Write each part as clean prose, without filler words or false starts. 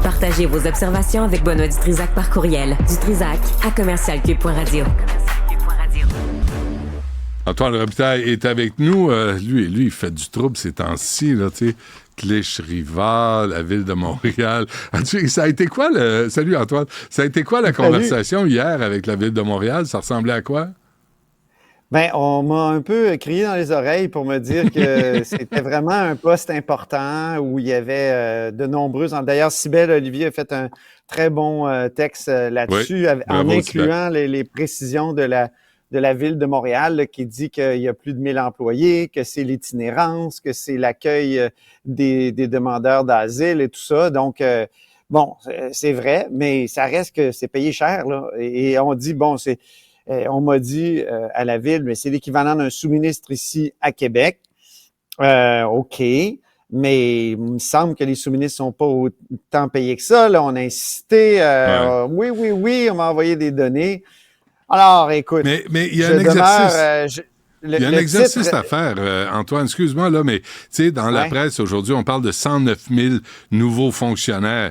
Partagez vos observations avec Benoît Dutrisac par courriel. dutrisac@commercialcube.radio. Antoine Robitaille est avec nous. Lui, il fait du trouble ces temps-ci, là, tu sais. Clich-Riva, la ville de Montréal. Ça a été quoi le... Salut Antoine. Ça a été quoi la conversation hier avec la ville de Montréal? Ça ressemblait à quoi? Ben, on m'a un peu crié dans les oreilles pour me dire que c'était vraiment un poste important où il y avait de nombreuses... D'ailleurs, Cybèle Olivier a fait un très bon texte là-dessus, oui, en incluant les précisions de la ville de Montréal, là, qui dit qu'il y a plus de 1000 employés, que c'est l'itinérance, que c'est l'accueil des demandeurs d'asile et tout ça. Donc, bon, c'est vrai, mais ça reste que c'est payé cher, là. Et on dit, bon, on m'a dit à la ville, mais c'est l'équivalent d'un sous-ministre ici à Québec. OK, mais il me semble que les sous-ministres sont pas autant payés que ça. Là, on a insisté. Oui, on m'a envoyé des données. Alors, écoute, mais il y a un exercice. Il y a un exercice à faire, Antoine, excuse-moi, là, mais tu sais, dans la presse aujourd'hui, on parle de 109 000 nouveaux fonctionnaires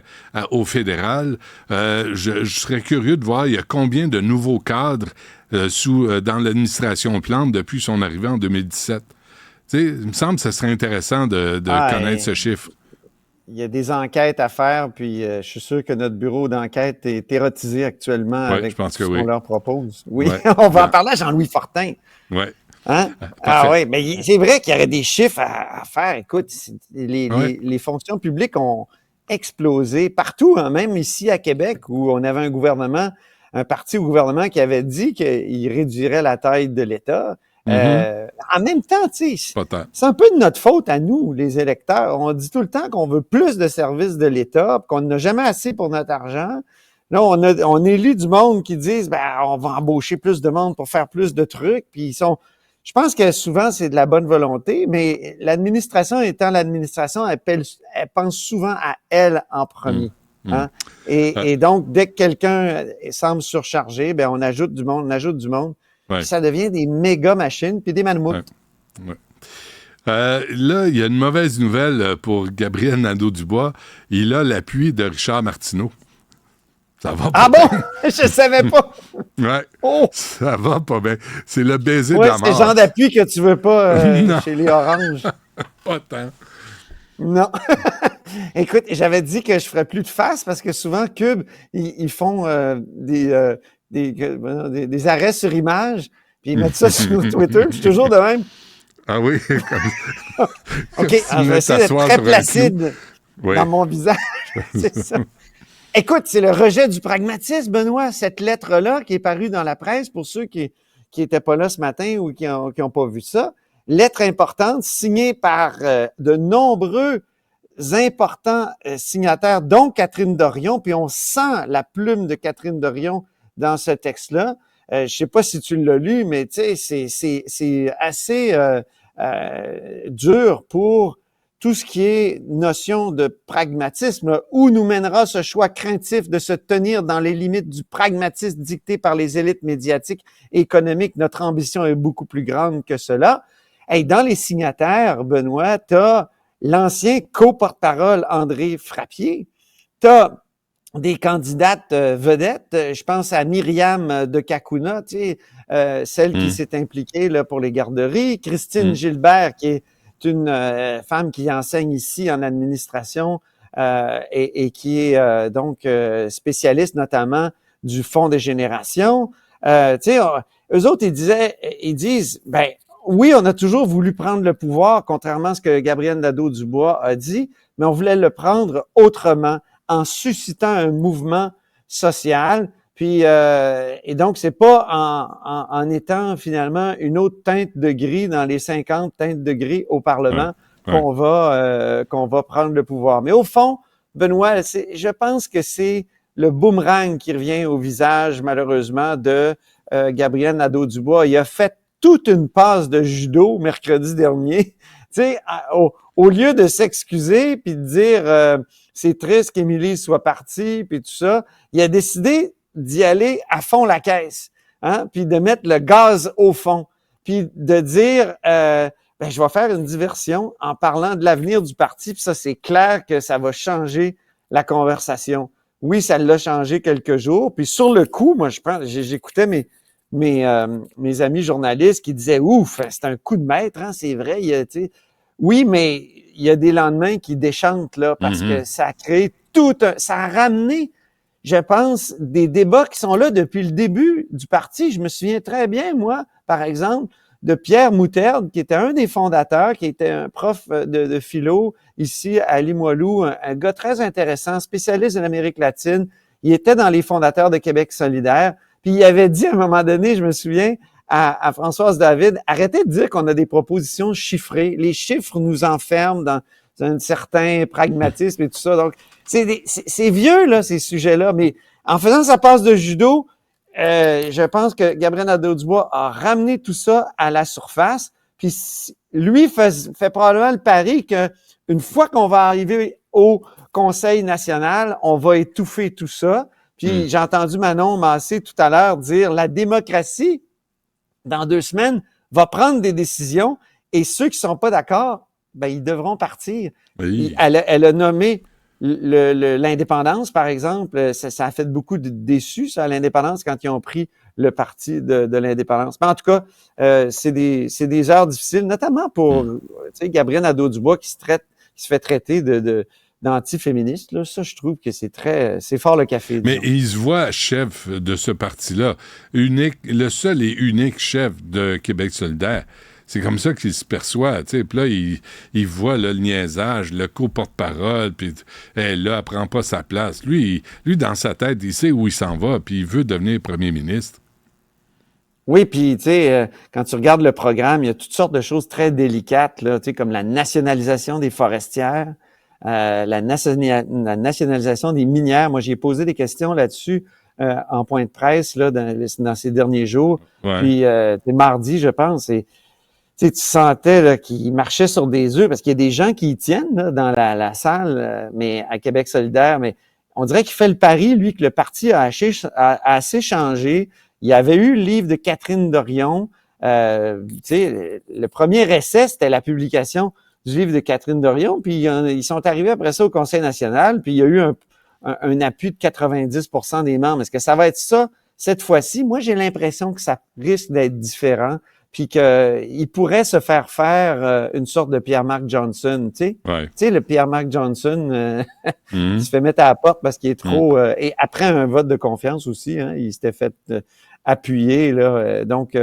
au fédéral. Je serais curieux de voir, il y a combien de nouveaux cadres dans l'administration Plante depuis son arrivée en 2017. Tu sais, il me semble que ce serait intéressant de connaître ce chiffre. Il y a des enquêtes à faire, puis je suis sûr que notre bureau d'enquête est érotisé actuellement avec ce qu'on leur propose. Oui, on va en parler à Jean-Louis Fortin. Oui. Hein? Oui, mais c'est vrai qu'il y aurait des chiffres à faire. Écoute, les fonctions publiques ont explosé partout, hein, même ici à Québec, où on avait un parti au gouvernement qui avait dit qu'il réduirait la taille de l'État. En même temps, tu sais, c'est un peu de notre faute à nous, les électeurs. On dit tout le temps qu'on veut plus de services de l'État, qu'on n'a jamais assez pour notre argent. Là, on élit du monde qui disent, on va embaucher plus de monde pour faire plus de trucs. Puis je pense que souvent, c'est de la bonne volonté, mais l'administration étant l'administration, elle pense souvent à elle en premier. Hein? Et donc, dès que quelqu'un semble surchargé, on ajoute du monde. Ouais. Ça devient des méga machines puis des mammouths. Ouais. Là, il y a une mauvaise nouvelle pour Gabriel Nadeau-Dubois. Il a l'appui de Richard Martineau. Ça va pas bien. Bon? Je savais pas. Ouais. Oh. Ça va pas bien. C'est le baiser de la mort. C'est le genre d'appui que tu veux pas chez les Oranges. Pas tant. Non. Écoute, j'avais dit que je ferais plus de face parce que souvent, Cube, ils font des arrêts sur image, puis ils mettent ça sur Twitter. Je suis toujours de même. Ah oui? OK, alors je vais essayer d'être très placide dans mon visage. C'est ça. Écoute, c'est le rejet du pragmatisme, Benoît, cette lettre-là qui est parue dans la presse, pour ceux qui étaient pas là ce matin ou qui ont pas vu ça. Lettre importante, signée par de nombreux importants signataires, dont Catherine Dorion, puis on sent la plume de Catherine Dorion dans ce texte-là. Je sais pas si tu l'as lu, mais tu sais, c'est assez dur pour tout ce qui est notion de pragmatisme. Où nous mènera ce choix craintif de se tenir dans les limites du pragmatisme dicté par les élites médiatiques et économiques? Notre ambition est beaucoup plus grande que cela. Hey, dans les signataires, Benoît, t'as l'ancien co-porte-parole André Frappier, t'as des candidates vedettes. Je pense à Myriam de Kakuna, tu sais, celle qui s'est impliquée là, pour les garderies. Christine Gilbert, qui est une femme qui enseigne ici en administration et qui est donc spécialiste notamment du Fonds des générations. Tu sais, eux autres, ils disent, oui, on a toujours voulu prendre le pouvoir, contrairement à ce que Gabriel Nadeau-Dubois a dit, mais on voulait le prendre autrement, en suscitant un mouvement social. Puis et donc, c'est pas en étant finalement une autre teinte de gris dans les 50 teintes de gris au Parlement qu'on va prendre le pouvoir. Mais au fond, Benoît, je pense que c'est le boomerang qui revient au visage, malheureusement, de Gabriel Nadeau-Dubois. Il a fait toute une passe de judo mercredi dernier. Tu sais, au lieu de s'excuser puis de dire c'est triste qu'Émilie soit partie puis tout ça, il a décidé d'y aller à fond la caisse, hein, puis de mettre le gaz au fond, puis de dire je vais faire une diversion en parlant de l'avenir du parti, puis ça c'est clair que ça va changer la conversation. Oui, ça l'a changé quelques jours. Puis sur le coup, moi, j'écoutais mes amis journalistes qui disaient « Ouf, c'est un coup de maître, hein, c'est vrai. » Oui, mais il y a des lendemains qui déchantent, là, parce que ça a créé ça a ramené, je pense, des débats qui sont là depuis le début du parti. Je me souviens très bien, moi, par exemple, de Pierre Moutarde, qui était un des fondateurs, qui était un prof de philo ici à Limoilou, un gars très intéressant, spécialiste de l'Amérique latine. Il était dans les fondateurs de Québec solidaire. Puis il avait dit à un moment donné, je me souviens, à Françoise David, arrêtez de dire qu'on a des propositions chiffrées. Les chiffres nous enferment dans un certain pragmatisme et tout ça. Donc, c'est vieux, là, ces sujets-là. Mais en faisant sa passe de judo, je pense que Gabriel Nadeau-Dubois a ramené tout ça à la surface. Puis lui fait probablement le pari qu'une fois qu'on va arriver au Conseil national, on va étouffer tout ça. Puis j'ai entendu Manon Massé tout à l'heure dire la démocratie, dans 2 semaines, va prendre des décisions et ceux qui sont pas d'accord, ben ils devront partir. Oui. Elle a nommé l'indépendance, par exemple. Ça a fait beaucoup de déçus, ça, l'indépendance, quand ils ont pris le parti de l'indépendance. Mais en tout cas, c'est des heures difficiles, notamment pour Gabriel Nadeau-Dubois qui se fait traiter d'antiféministe. Là. Ça, je trouve que c'est fort le café. Mais il se voit chef de ce parti-là, le seul et unique chef de Québec solidaire. C'est comme ça qu'il se perçoit, tu sais. Puis là, il voit là, le niaisage, le co-porte-parole, puis là, elle prend pas sa place. Lui, dans sa tête, il sait où il s'en va, puis il veut devenir premier ministre. Oui, puis tu sais, quand tu regardes le programme, il y a toutes sortes de choses très délicates, là, tu sais, comme la nationalisation des forestières, la nationalisation des minières. Moi, j'ai posé des questions là-dessus en point de presse là dans ces derniers jours. Ouais. Puis c'est mardi, je pense. Et tu sentais là, qu'il marchait sur des œufs parce qu'il y a des gens qui y tiennent là, dans la salle, mais à Québec solidaire. Mais on dirait qu'il fait le pari, lui, que le parti a assez changé. Il y avait eu le livre de Catherine Dorion. Le premier essai, c'était la publication du livre de Catherine Dorion. Puis ils sont arrivés après ça au Conseil national. Puis il y a eu un appui de 90% des membres. Est-ce que ça va être ça cette fois-ci? Moi, j'ai l'impression que ça risque d'être différent. Puis qu'il pourrait se faire une sorte de Pierre-Marc Johnson, tu sais. Ouais. Tu sais, le Pierre-Marc Johnson, il se fait mettre à la porte parce qu'il est trop... et après un vote de confiance aussi, hein, il s'était fait appuyer, là. Donc,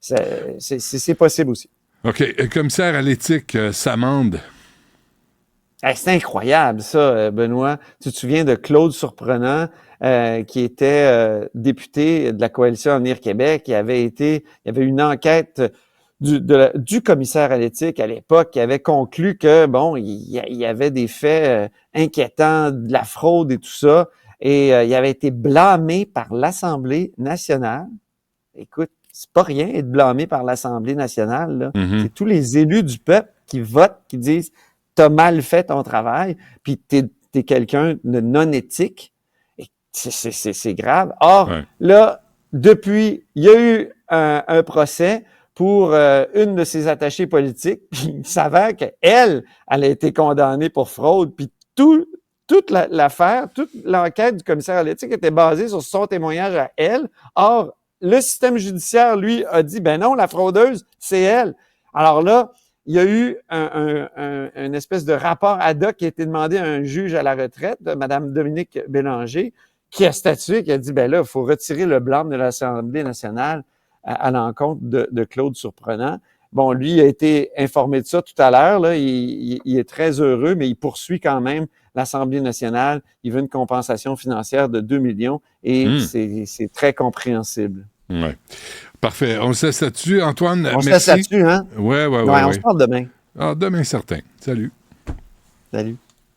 c'est possible aussi. OK. Commissaire à l'éthique, s'amende. C'est incroyable, ça, Benoît. Tu te souviens de Claude Surprenant, qui était député de la coalition Avenir Québec. Il y avait une enquête du commissaire à l'éthique à l'époque qui avait conclu que, bon, il y avait des faits inquiétants, de la fraude et tout ça. Et il avait été blâmé par l'Assemblée nationale. Écoute, c'est pas rien être blâmé par l'Assemblée nationale, là. C'est tous les élus du peuple qui votent, qui disent « T'as mal fait ton travail, puis t'es quelqu'un de non éthique. » C'est grave. Or, là, depuis, il y a eu un procès pour une de ses attachées politiques, puis il s'avère qu'elle a été condamnée pour fraude, puis toute l'affaire, toute l'enquête du commissaire à l'éthique était basée sur son témoignage à elle. Or, le système judiciaire, lui, a dit, ben non, la fraudeuse, c'est elle. Alors là, il y a eu une espèce de rapport ad hoc qui a été demandé à un juge à la retraite, Mme Dominique Bélanger, qui a statué, qui a dit, ben là, il faut retirer le blâme de l'Assemblée nationale à l'encontre de Claude Surprenant. Bon, lui a été informé de ça tout à l'heure, là. Il est très heureux, mais il poursuit quand même l'Assemblée nationale. Il veut une compensation financière de 2 millions et c'est très compréhensible. Oui. Parfait. On se laisse là-dessus. Antoine, merci. On se laisse là-dessus, hein? Oui. On se parle demain. Ah, demain, certain. Salut. Salut.